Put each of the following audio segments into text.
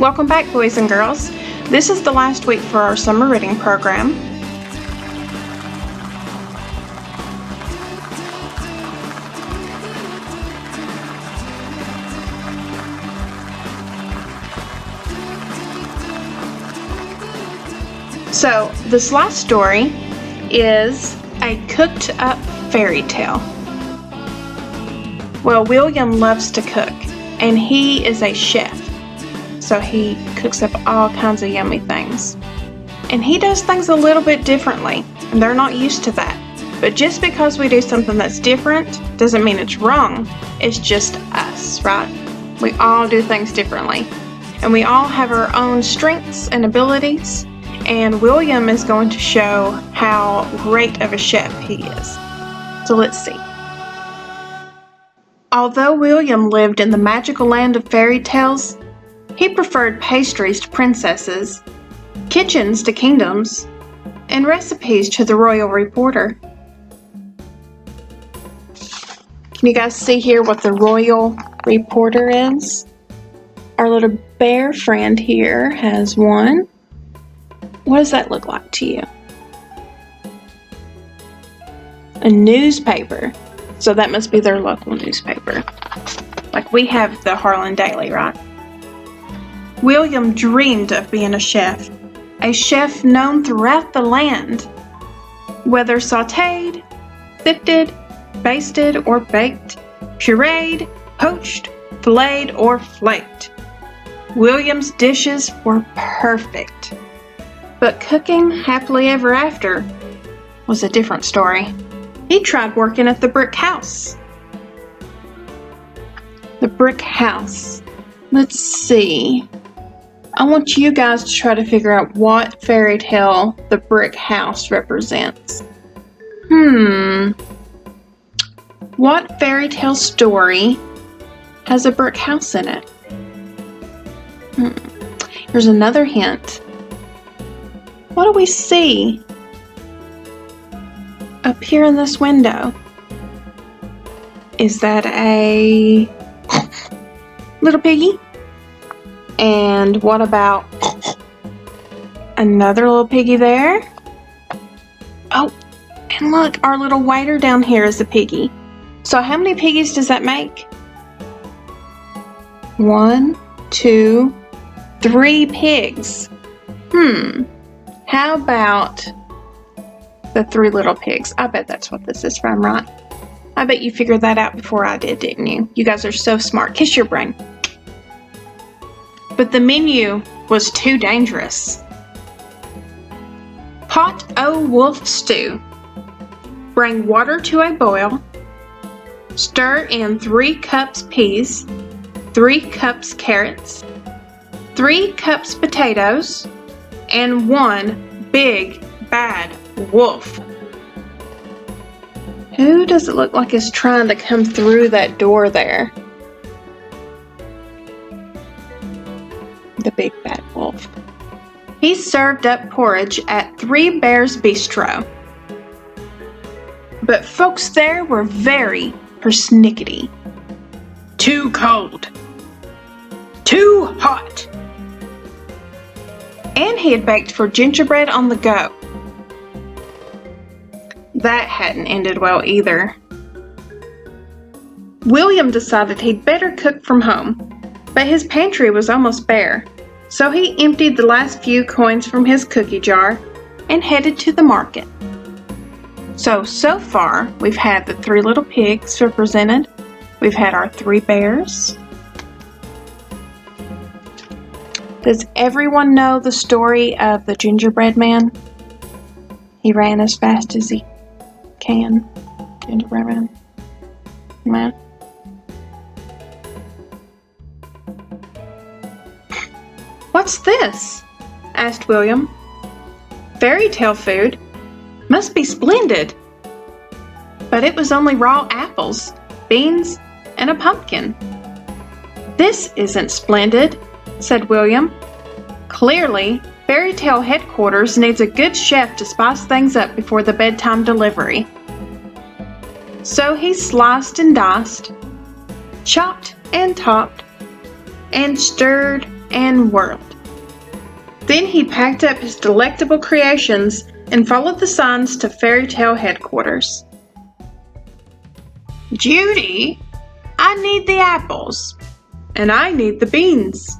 Welcome back, boys and girls. This is the last week for our summer reading program. So, this last story is a cooked up fairy tale. Well, William loves to cook, and he is a chef. So he cooks up all kinds of yummy things. And he does things a little bit differently, and they're not used to that. But just because we do something that's different doesn't mean it's wrong. It's just us, right? We all do things differently. And we all have our own strengths and abilities. And William is going to show how great of a chef he is. So let's see. Although William lived in the magical land of fairy tales, he preferred pastries to princesses, kitchens to kingdoms, and recipes to the royal reporter. Can you guys see here what the royal reporter is? Our little bear friend here has one. What does that look like to you? A newspaper. So that must be their local newspaper. Like we have the Harlan Daily, right? William dreamed of being a chef known throughout the land. Whether sautéed, sifted, basted, or baked, pureed, poached, filleted, or flaked. William's dishes were perfect. But cooking happily ever after was a different story. He tried working at the brick house. The brick house. Let's see. I want you guys to try to figure out what fairy tale the brick house represents. What fairy tale story has a brick house in it? Here's another hint. What do we see up here in this window? Is that a little piggy? And what about another little piggy there? Oh, and look, our little waiter down here is a piggy. So how many piggies does that make? 1, 2, 3 pigs. How about the 3 little pigs? I bet that's what this is from, right? I bet you figured that out before I did, didn't you? You guys are so smart. Kiss your brain. But the menu was too dangerous. Pot o' wolf stew. Bring water to a boil. Stir in 3 cups peas, 3 cups carrots, 3 cups potatoes, and 1 big bad wolf. Who does it look like is trying to come through that door there? The big bad wolf. He served up porridge at 3 Bears Bistro. But folks there were very persnickety. Too cold. Too hot. And he had baked for gingerbread on the go. That hadn't ended well either. William decided he'd better cook from home. But his pantry was almost bare, so he emptied the last few coins from his cookie jar and headed to the market. So far, we've had the 3 little pigs represented. We've had our 3 bears. Does everyone know the story of the gingerbread man? He ran as fast as he can. Gingerbread man. What's this? Asked William. Fairy tale food. Must be splendid. But it was only raw apples, beans, and a pumpkin. This isn't splendid, said William. Clearly, fairy tale headquarters needs a good chef to spice things up before the bedtime delivery. So he sliced and diced, chopped and topped, and stirred and whirled. Then he packed up his delectable creations and followed the signs to fairy tale headquarters. Judy, I need the apples. And I need the beans.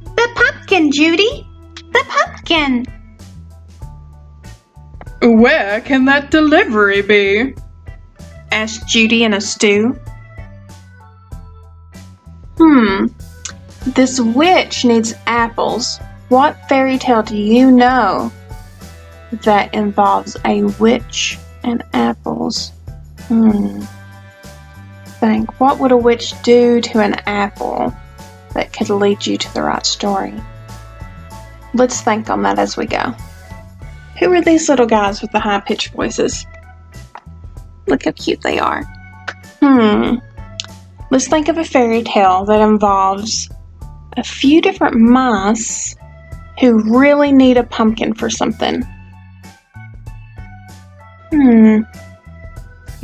The pumpkin, Judy. The pumpkin. Where can that delivery be? Asked Judy in a stew. This witch needs apples. What fairy tale do you know that involves a witch and apples? Think, what would a witch do to an apple that could lead you to the right story? Let's think on that as we go. Who are these little guys with the high-pitched voices? Look how cute they are. Let's think of a fairy tale that involves a few different mice who really need a pumpkin for something. You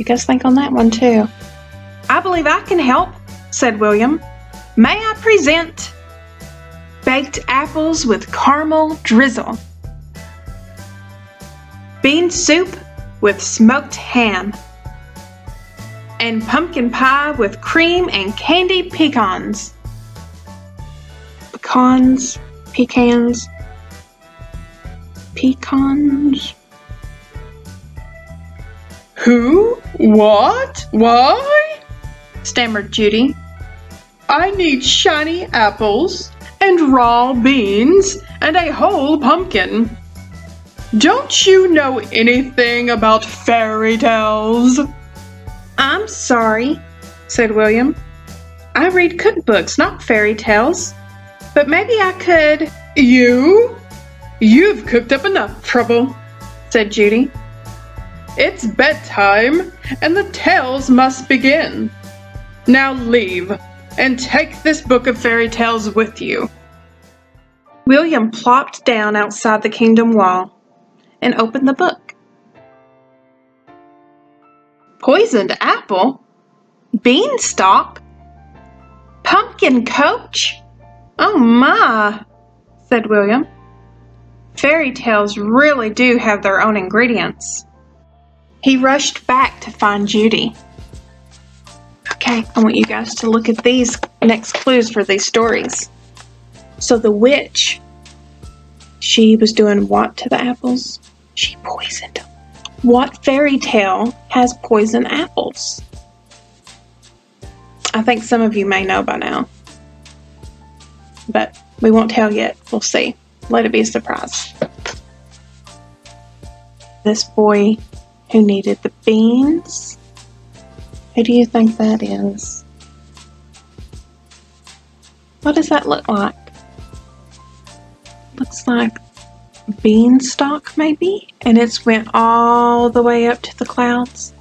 guys think on that one too. I believe I can help, said William. May I present baked apples with caramel drizzle, bean soup with smoked ham, and pumpkin pie with cream and candied pecans. Pecans. Who? What? Why? Stammered Judy. I need shiny apples and raw beans and a whole pumpkin. Don't you know anything about fairy tales? I'm sorry, said William. I read cookbooks, not fairy tales. But maybe I could. You've cooked up enough trouble, said Judy. It's bedtime, and the tales must begin. Now leave, and take this book of fairy tales with you. William plopped down outside the kingdom wall and opened the book. Poisoned apple? Beanstalk? Pumpkin coach? Oh my, said William. Fairy tales really do have their own ingredients. He rushed back to find Judy. Okay, I want you guys to look at these next clues for these stories. So the witch, she was doing what to the apples? She poisoned them. What fairy tale has poisoned apples? I think some of you may know by now. But we won't tell yet. We'll see. Let it be a surprise. This boy who needed the beans. Who do you think that is? What does that look like? Looks like beanstalk maybe? And it's went all the way up to the clouds.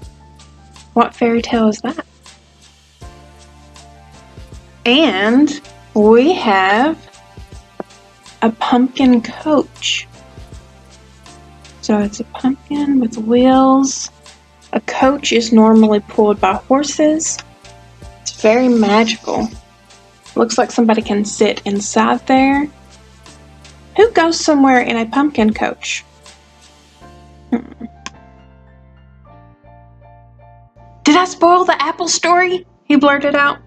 What fairy tale is that? And we have a pumpkin coach. So it's a pumpkin with wheels. A coach is normally pulled by horses. It's very magical. Looks like somebody can sit inside there. Who goes somewhere in a pumpkin coach? Did I spoil the apple story? He blurted out.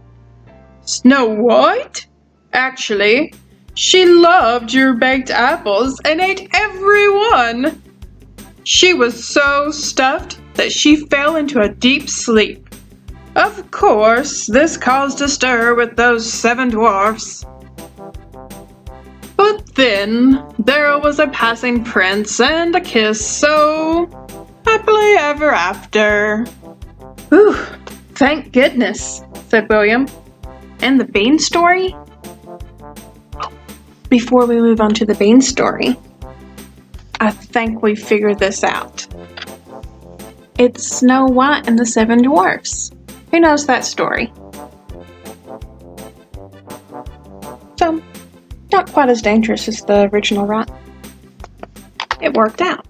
Snow White? Actually, she loved your baked apples and ate every one. She was so stuffed that she fell into a deep sleep. Of course, this caused a stir with those 7 dwarfs. But then there was a passing prince and a kiss, so happily ever after. Whew, thank goodness, said William. And the bean story? Before we move on to the bean story, I think we figured this out. It's Snow White and the 7 dwarfs. Who knows that story? So, not quite as dangerous as the original, right? It worked out.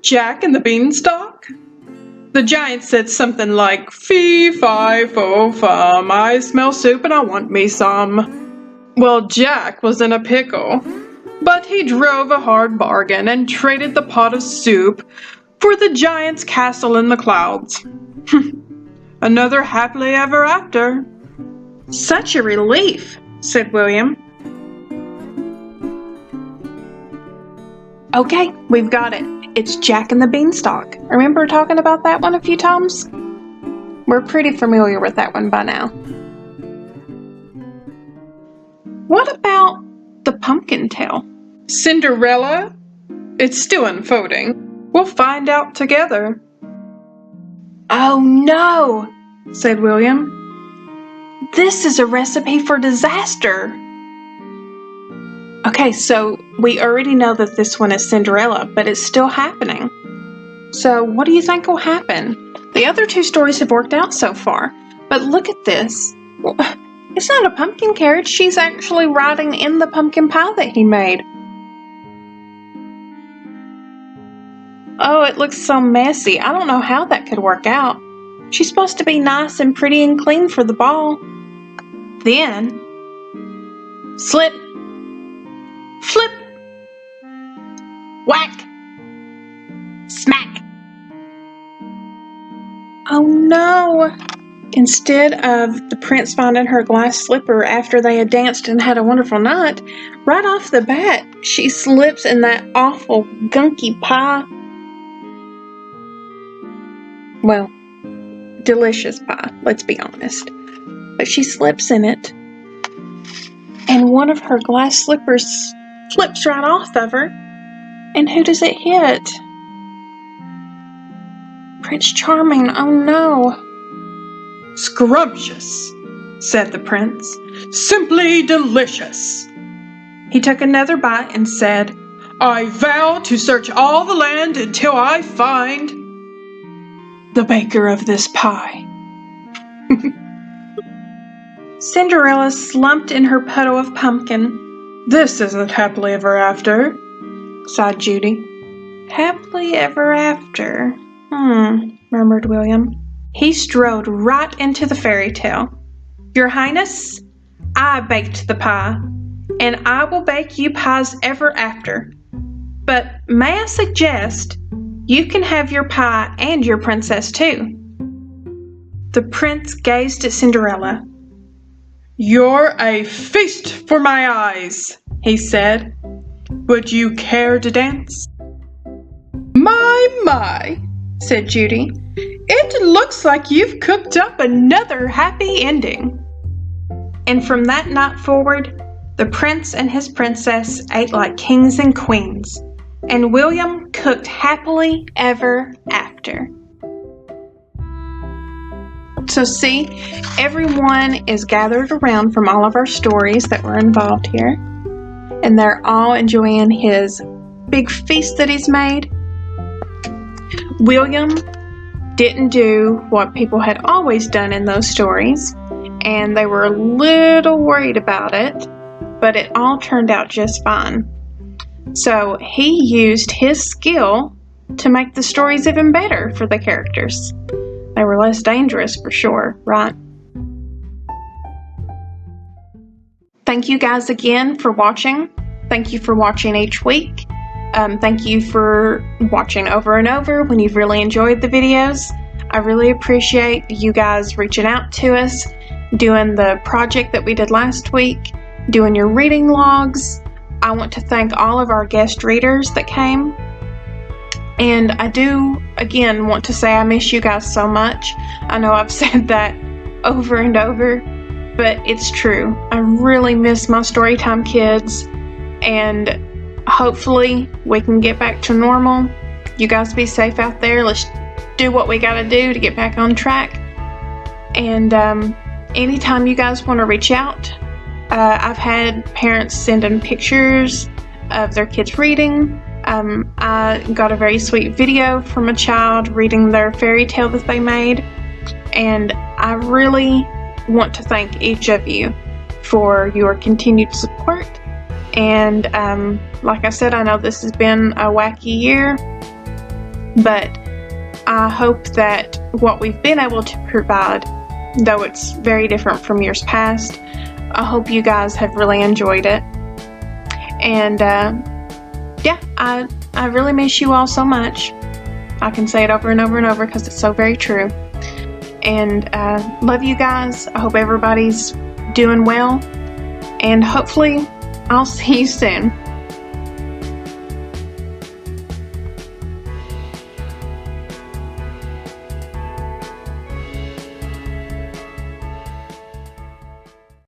Jack and the Beanstalk? The giant said something like, "Fee, fi, fo, fum, I smell soup and I want me some." Well, Jack was in a pickle, but he drove a hard bargain and traded the pot of soup for the giant's castle in the clouds. Another happily ever after. Such a relief, said William. Okay, we've got it. It's Jack and the Beanstalk. Remember talking about that one a few times? We're pretty familiar with that one by now. What about the pumpkin tale? Cinderella? It's still unfolding. We'll find out together. Oh no, said William. This is a recipe for disaster. Okay, so we already know that this one is Cinderella, but it's still happening. So what do you think will happen? The other two stories have worked out so far, but look at this. It's not a pumpkin carriage, she's actually riding in the pumpkin pie that he made. Oh, it looks so messy. I don't know how that could work out. She's supposed to be nice and pretty and clean for the ball. Then, slip, flip, whack, smack. Oh no! Instead of the prince finding her glass slipper after they had danced and had a wonderful night, right off the bat, she slips in that awful gunky pie. Well, delicious pie, let's be honest. But she slips in it, and one of her glass slippers flips right off of her. And who does it hit? Prince Charming, oh no. Scrumptious, said the prince. Simply delicious. He took another bite and said, I vow to search all the land until I find the baker of this pie. Cinderella slumped in her puddle of pumpkin. This isn't happily ever after, sighed Judy. Happily ever after, murmured William. He strode right into the fairy tale. Your Highness, I baked the pie, and I will bake you pies ever after. But may I suggest you can have your pie and your princess too. The prince gazed at Cinderella. You're a feast for my eyes, he said. Would you care to dance? My, said Judy. It looks like you've cooked up another happy ending. And from that night forward, the prince and his princess ate like kings and queens, and William cooked happily ever after. So see, everyone is gathered around from all of our stories that were involved here, and they're all enjoying his big feast that he's made. William didn't do what people had always done in those stories, and they were a little worried about it, but it all turned out just fine. So he used his skill to make the stories even better for the characters. They were less dangerous for sure, right? Thank you guys again for watching. Thank you for watching each week. Thank you for watching over and over when you've really enjoyed the videos. I really appreciate you guys reaching out to us, doing the project that we did last week, doing your reading logs. I want to thank all of our guest readers that came. And I do, again, want to say I miss you guys so much. I know I've said that over and over, but it's true. I really miss my Storytime kids, and hopefully we can get back to normal. You guys be safe out there. Let's do what we gotta do to get back on track. And anytime you guys want to reach out, I've had parents send in pictures of their kids reading. I got a very sweet video from a child reading their fairy tale that they made, and I really want to thank each of you for your continued support. And like I said, I know this has been a wacky year, but I hope that what we've been able to provide, though it's very different from years past, I hope you guys have really enjoyed it. And yeah, I really miss you all so much. I can say it over and over and over because it's so very true. And love you guys. I hope everybody's doing well. And hopefully I'll see you soon.